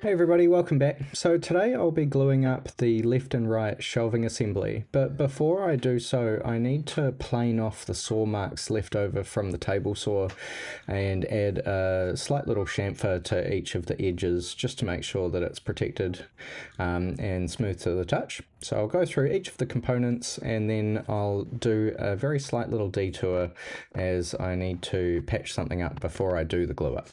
Hey everybody, welcome back. So today I'll be gluing up the left and right shelving assembly, but before I do so I need to plane off the saw marks left over from the table saw and add a slight little chamfer to each of the edges just to make sure that it's protected and smooth to the touch. So I'll go through each of the components and then I'll do a very slight little detour as I need to patch something up before I do the glue up.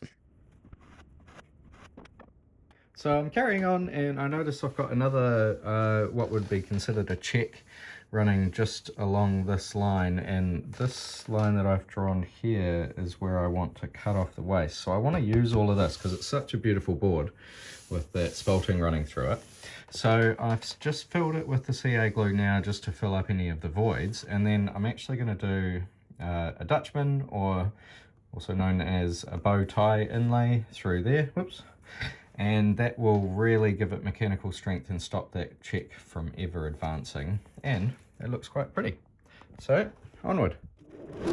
So I'm carrying on and I notice I've got another what would be considered a check running just along this line, and this line that I've drawn here is where I want to cut off the waste. So I want to use all of this because it's such a beautiful board with that spalting running through it. So I've just filled it with the CA glue now just to fill up any of the voids, and then I'm actually going to do a Dutchman, or also known as a bow tie inlay through there. Whoops. And that will really give it mechanical strength and stop that check from ever advancing, and it looks quite pretty. So onward.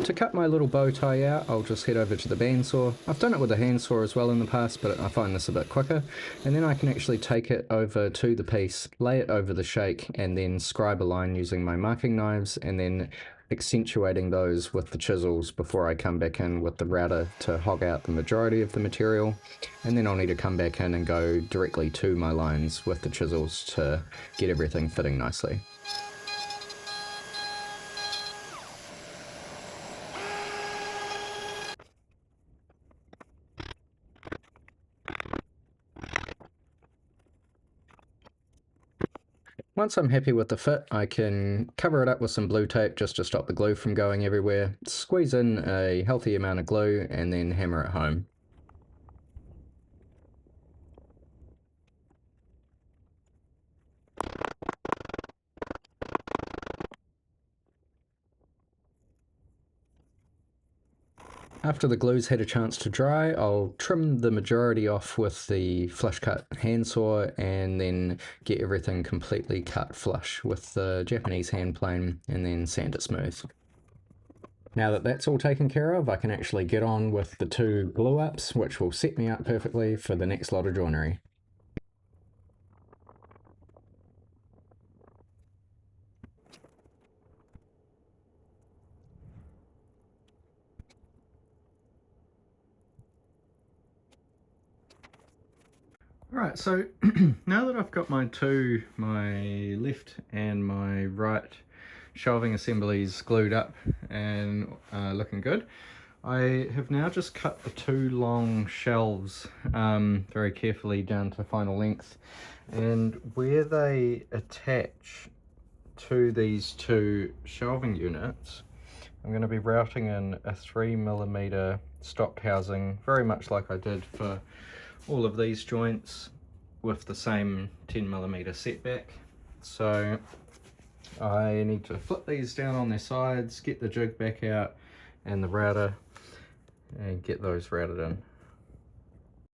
To cut my little bow tie out, I'll just head over to the bandsaw. I've done it with a handsaw as well in the past, but I find this a bit quicker, and then I can actually take it over to the piece, lay it over the shake, and then scribe a line using my marking knives, and then accentuating those with the chisels before I come back in with the router to hog out the majority of the material. And then I'll need to come back in and go directly to my lines with the chisels to get everything fitting nicely. Once I'm happy with the fit, I can cover it up with some blue tape just to stop the glue from going everywhere, squeeze in a healthy amount of glue, and then hammer it home. After the glue's had a chance to dry, I'll trim the majority off with the flush cut handsaw and then get everything completely cut flush with the Japanese hand plane and then sand it smooth. Now that that's all taken care of, I can actually get on with the two glue ups, which will set me up perfectly for the next lot of joinery. Alright, so now that I've got my left and my right shelving assemblies glued up and looking good, I have now just cut the two long shelves very carefully down to final length, and where they attach to these two shelving units, I'm going to be routing in a 3mm stopped housing, very much like I did for all of these joints, with the same 10mm setback. So I need to flip these down on their sides, get the jig back out and the router, and get those routed in.